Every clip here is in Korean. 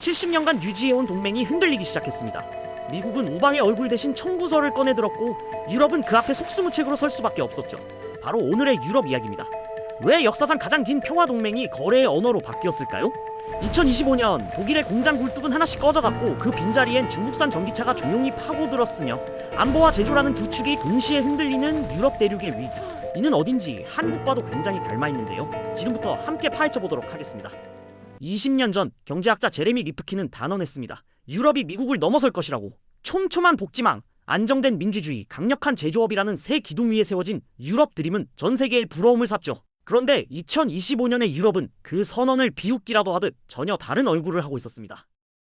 70년간 유지해온 동맹이 흔들리기 시작했습니다. 미국은 우방의 얼굴 대신 청구서를 꺼내들었고 유럽은 그 앞에 속수무책으로 설 수밖에 없었죠. 바로 오늘의 유럽 이야기입니다. 왜 역사상 가장 긴 평화동맹이 거래의 언어로 바뀌었을까요? 2025년 독일의 공장 굴뚝은 하나씩 꺼져갔고 그 빈자리엔 중국산 전기차가 조용히 파고들었으며 안보와 제조라는 두 축이 동시에 흔들리는 유럽 대륙의 위기. 이는 어딘지 한국과도 굉장히 닮아있는데요. 지금부터 함께 파헤쳐보도록 하겠습니다. 20년 전 경제학자 제레미 리프킨은 단언했습니다. 유럽이 미국을 넘어설 것이라고. 촘촘한 복지망, 안정된 민주주의, 강력한 제조업이라는 새 기둥 위에 세워진 유럽 드림은 전 세계의 부러움을 샀죠. 그런데 2025년의 유럽은 그 선언을 비웃기라도 하듯 전혀 다른 얼굴을 하고 있었습니다.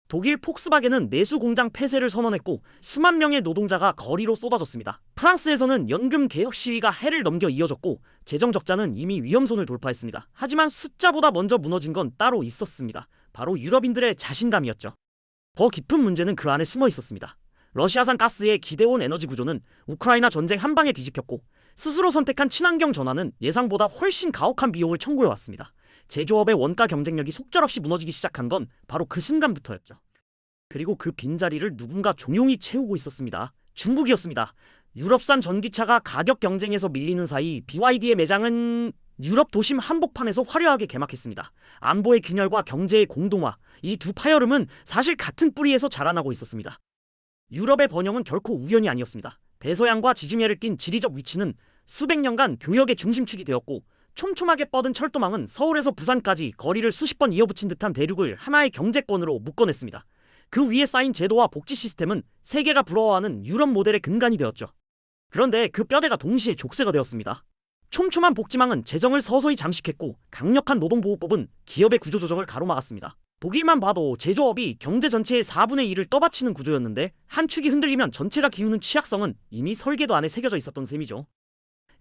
독일 폭스바겐은 내수 공장 폐쇄를 선언했고 수만 명의 노동자가 거리로 쏟아졌습니다. 프랑스에서는 연금 개혁 시위가 해를 넘겨 이어졌고 재정 적자는 이미 위험선을 돌파했습니다. 하지만 숫자보다 먼저 무너진 건 따로 있었습니다. 바로 유럽인들의 자신감이었죠. 더 깊은 문제는 그 안에 숨어 있었습니다. 러시아산 가스의 기대온 에너지 구조는 우크라이나 전쟁 한 방에 뒤집혔고 스스로 선택한 친환경 전환은 예상보다 훨씬 가혹한 비용을 청구해왔습니다. 제조업의 원가 경쟁력이 속절없이 무너지기 시작한 건 바로 그 순간부터였죠. 그리고 그 빈자리를 누군가 종용이 채우고 있었습니다. 중국이었습니다. 유럽산 전기차가 가격 경쟁에서 밀리는 사이 BYD의 매장은 유럽 도심 한복판에서 화려하게 개막했습니다. 안보의 균열과 경제의 공동화, 이 두 파열음은 사실 같은 뿌리에서 자라나고 있었습니다. 유럽의 번영은 결코 우연이 아니었습니다. 대서양과 지중해를 낀 지리적 위치는 수백 년간 교역의 중심축이 되었고 촘촘하게 뻗은 철도망은 서울에서 부산까지 거리를 수십 번 이어붙인 듯한 대륙을 하나의 경제권으로 묶어냈습니다. 그 위에 쌓인 제도와 복지 시스템은 세계가 부러워하는 유럽 모델의 근간이 되었죠. 그런데 그 뼈대가 동시에 족쇄가 되었습니다. 촘촘한 복지망은 재정을 서서히 잠식했고 강력한 노동보호법은 기업의 구조조정을 가로막았습니다. 보기만 봐도 제조업이 경제 전체의 4분의 1을 떠받치는 구조였는데 한 축이 흔들리면 전체가 기우는 취약성은 이미 설계도 안에 새겨져 있었던 셈이죠.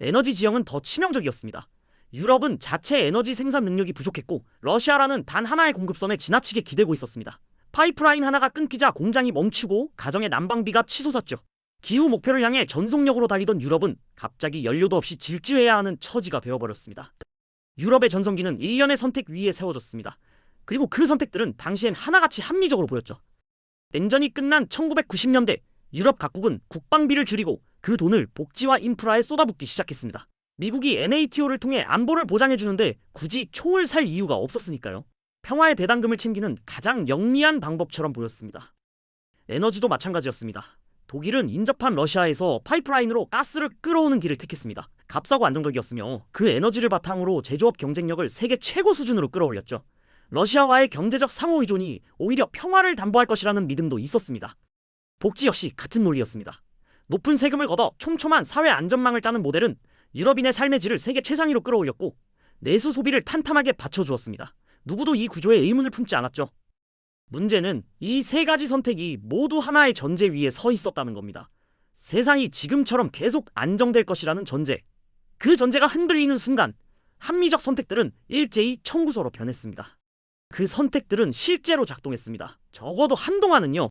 에너지 지형은 더 치명적이었습니다. 유럽은 자체 에너지 생산 능력이 부족했고 러시아라는 단 하나의 공급선에 지나치게 기대고 있었습니다. 파이프라인 하나가 끊기자 공장이 멈추고 가정의 난방비가 치솟았죠. 기후 목표를 향해 전속력으로 달리던 유럽은 갑자기 연료도 없이 질주해야 하는 처지가 되어버렸습니다. 유럽의 전성기는 일련의 선택 위에 세워졌습니다. 그리고 그 선택들은 당시엔 하나같이 합리적으로 보였죠. 냉전이 끝난 1990년대 유럽 각국은 국방비를 줄이고 그 돈을 복지와 인프라에 쏟아붓기 시작했습니다. 미국이 NATO를 통해 안보를 보장해주는데 굳이 총을 살 이유가 없었으니까요. 평화의 배당금을 챙기는 가장 영리한 방법처럼 보였습니다. 에너지도 마찬가지였습니다. 독일은 인접한 러시아에서 파이프라인으로 가스를 끌어오는 길을 택했습니다. 값싸고 안정적이었으며 그 에너지를 바탕으로 제조업 경쟁력을 세계 최고 수준으로 끌어올렸죠. 러시아와의 경제적 상호 의존이 오히려 평화를 담보할 것이라는 믿음도 있었습니다. 복지 역시 같은 논리였습니다. 높은 세금을 걷어 촘촘한 사회 안전망을 짜는 모델은 유럽인의 삶의 질을 세계 최상위로 끌어올렸고 내수 소비를 탄탄하게 받쳐주었습니다. 누구도 이 구조에 의문을 품지 않았죠. 문제는 이 세 가지 선택이 모두 하나의 전제 위에 서 있었다는 겁니다. 세상이 지금처럼 계속 안정될 것이라는 전제. 그 전제가 흔들리는 순간 합리적 선택들은 일제히 청구서로 변했습니다. 그 선택들은 실제로 작동했습니다. 적어도 한동안은요.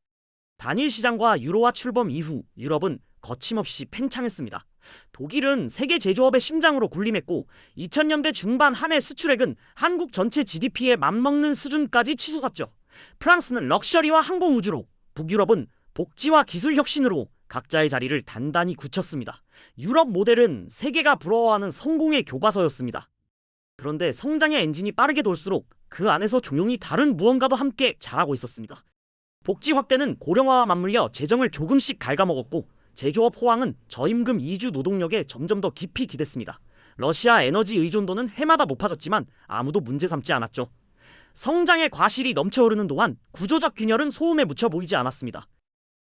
단일 시장과 유로화 출범 이후 유럽은 거침없이 팽창했습니다. 독일은 세계 제조업의 심장으로 군림했고 2000년대 중반 한 해 수출액은 한국 전체 GDP에 맞먹는 수준까지 치솟았죠. 프랑스는 럭셔리와 항공우주로, 북유럽은 복지와 기술 혁신으로 각자의 자리를 단단히 굳혔습니다. 유럽 모델은 세계가 부러워하는 성공의 교과서였습니다. 그런데 성장의 엔진이 빠르게 돌수록 그 안에서 조용히 다른 무언가도 함께 자라고 있었습니다. 복지 확대는 고령화와 맞물려 재정을 조금씩 갉아먹었고 제조업 호황은 저임금 이주 노동력에 점점 더 깊이 기댔습니다. 러시아 에너지 의존도는 해마다 높아졌지만 아무도 문제 삼지 않았죠. 성장의 과실이 넘쳐흐르는 동안 구조적 균열은 소음에 묻혀 보이지 않았습니다.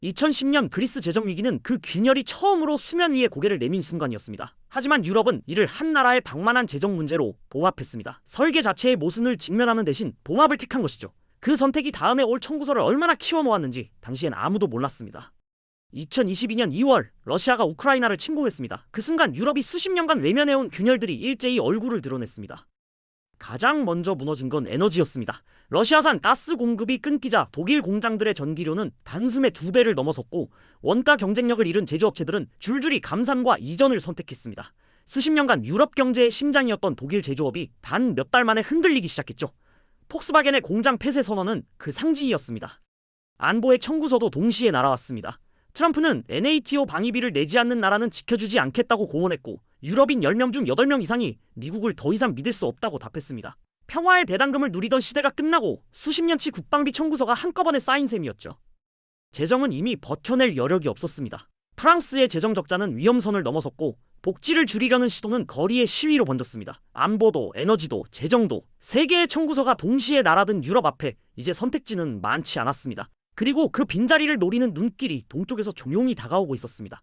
2010년 그리스 재정 위기는 그 균열이 처음으로 수면 위에 고개를 내민 순간이었습니다. 하지만 유럽은 이를 한 나라의 방만한 재정 문제로 봉합했습니다. 설계 자체의 모순을 직면하는 대신 봉합을 택한 것이죠. 그 선택이 다음에 올 청구서를 얼마나 키워 모았는지 당시엔 아무도 몰랐습니다. 2022년 2월 러시아가 우크라이나를 침공했습니다. 그 순간 유럽이 수십 년간 외면해온 균열들이 일제히 얼굴을 드러냈습니다. 가장 먼저 무너진 건 에너지였습니다. 러시아산 가스 공급이 끊기자 독일 공장들의 전기료는 단숨에 2배를 넘어섰고 원가 경쟁력을 잃은 제조업체들은 줄줄이 감산과 이전을 선택했습니다. 수십 년간 유럽 경제의 심장이었던 독일 제조업이 단 몇 달 만에 흔들리기 시작했죠. 폭스바겐의 공장 폐쇄 선언은 그 상징이었습니다. 안보의 청구서도 동시에 날아왔습니다. 트럼프는 NATO 방위비를 내지 않는 나라는 지켜주지 않겠다고 공언했고 유럽인 10명 중 8명 이상이 미국을 더 이상 믿을 수 없다고 답했습니다. 평화의 배당금을 누리던 시대가 끝나고 수십 년치 국방비 청구서가 한꺼번에 쌓인 셈이었죠. 재정은 이미 버텨낼 여력이 없었습니다. 프랑스의 재정 적자는 위험선을 넘어섰고 복지를 줄이려는 시도는 거리의 시위로 번졌습니다. 안보도 에너지도 재정도 세 개의 청구서가 동시에 날아든 유럽 앞에 이제 선택지는 많지 않았습니다. 그리고 그 빈자리를 노리는 눈길이 동쪽에서 조용히 다가오고 있었습니다.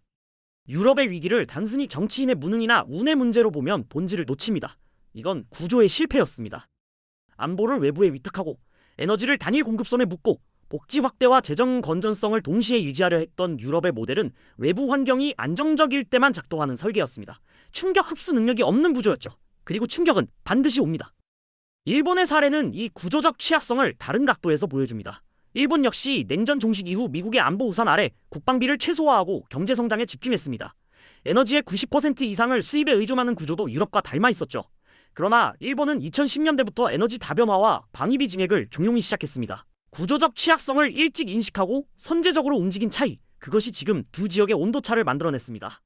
유럽의 위기를 단순히 정치인의 무능이나 운의 문제로 보면 본질을 놓칩니다. 이건 구조의 실패였습니다. 안보를 외부에 위탁하고 에너지를 단일 공급선에 묶고 복지 확대와 재정 건전성을 동시에 유지하려 했던 유럽의 모델은 외부 환경이 안정적일 때만 작동하는 설계였습니다. 충격 흡수 능력이 없는 구조였죠. 그리고 충격은 반드시 옵니다. 일본의 사례는 이 구조적 취약성을 다른 각도에서 보여줍니다. 일본 역시 냉전 종식 이후 미국의 안보 우산 아래 국방비를 최소화하고 경제 성장에 집중했습니다. 에너지의 90% 이상을 수입에 의존하는 구조도 유럽과 닮아 있었죠. 그러나 일본은 2010년대부터 에너지 다변화와 방위비 증액을 종용히 시작했습니다. 구조적 취약성을 일찍 인식하고 선제적으로 움직인 차이, 그것이 지금 두 지역의 온도차를 만들어냈습니다.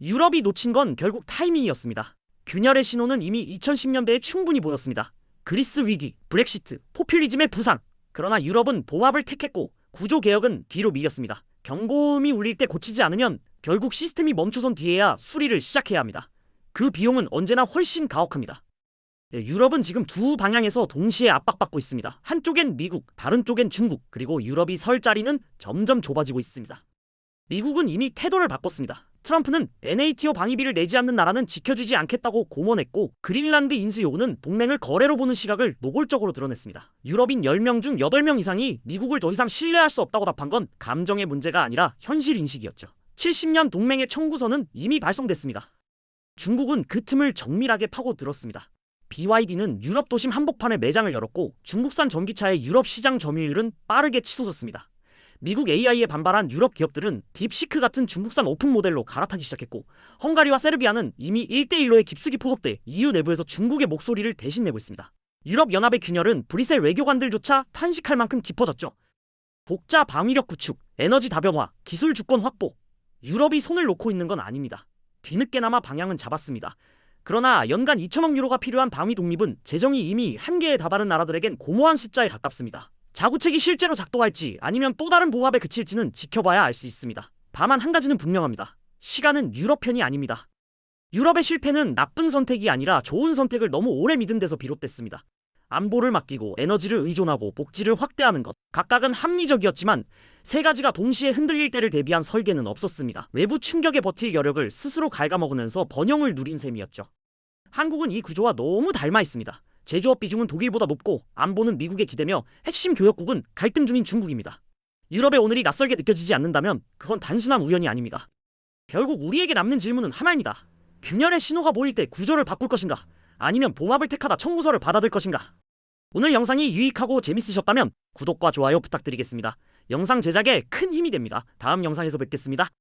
유럽이 놓친 건 결국 타이밍이었습니다. 균열의 신호는 이미 2010년대에 충분히 보였습니다. 그리스 위기, 브렉시트, 포퓰리즘의 부상. 그러나 유럽은 봉합을 택했고 구조개혁은 뒤로 미뤘습니다. 경고음이 울릴 때 고치지 않으면 결국 시스템이 멈춰선 뒤에야 수리를 시작해야 합니다. 그 비용은 언제나 훨씬 가혹합니다. 유럽은 지금 두 방향에서 동시에 압박받고 있습니다. 한쪽엔 미국, 다른 쪽엔 중국, 그리고 유럽이 설 자리는 점점 좁아지고 있습니다. 미국은 이미 태도를 바꿨습니다. 트럼프는 NATO 방위비를 내지 않는 나라는 지켜주지 않겠다고 공언했고 그린란드 인수 요구는 동맹을 거래로 보는 시각을 노골적으로 드러냈습니다. 유럽인 10명 중 8명 이상이 미국을 더 이상 신뢰할 수 없다고 답한 건 감정의 문제가 아니라 현실 인식이었죠. 70년 동맹의 청구서는 이미 발송됐습니다. 중국은 그 틈을 정밀하게 파고들었습니다. BYD는 유럽 도심 한복판에 매장을 열었고 중국산 전기차의 유럽 시장 점유율은 빠르게 치솟았습니다. 미국 AI에 반발한 유럽 기업들은 딥시크 같은 중국산 오픈 모델로 갈아타기 시작했고 헝가리와 세르비아는 이미 1대1로의 깊숙이 포섭돼 EU 내부에서 중국의 목소리를 대신 내고 있습니다. 유럽연합의 균열은 브뤼셀 외교관들조차 탄식할 만큼 깊어졌죠. 독자 방위력 구축, 에너지 다변화, 기술 주권 확보. 유럽이 손을 놓고 있는 건 아닙니다. 뒤늦게나마 방향은 잡았습니다. 그러나 연간 2천억 유로가 필요한 방위 독립은 재정이 이미 한계에 다다른 나라들에겐 고무한 숫자에 가깝습니다. 자구책이 실제로 작동할지 아니면 또 다른 봉합에 그칠지는 지켜봐야 알 수 있습니다. 다만 한 가지는 분명합니다. 시간은 유럽 편이 아닙니다. 유럽의 실패는 나쁜 선택이 아니라 좋은 선택을 너무 오래 믿은 데서 비롯됐습니다. 안보를 맡기고 에너지를 의존하고 복지를 확대하는 것, 각각은 합리적이었지만 세 가지가 동시에 흔들릴 때를 대비한 설계는 없었습니다. 외부 충격에 버틸 여력을 스스로 갉아먹으면서 번영을 누린 셈이었죠. 한국은 이 구조와 너무 닮아 있습니다. 제조업 비중은 독일보다 높고 안보는 미국에 기대며 핵심 교역국은 갈등 중인 중국입니다. 유럽의 오늘이 낯설게 느껴지지 않는다면 그건 단순한 우연이 아닙니다. 결국 우리에게 남는 질문은 하나입니다. 균열의 신호가 보일 때 구조를 바꿀 것인가? 아니면 봉합을 택하다 청구서를 받아들 것인가? 오늘 영상이 유익하고 재밌으셨다면 구독과 좋아요 부탁드리겠습니다. 영상 제작에 큰 힘이 됩니다. 다음 영상에서 뵙겠습니다.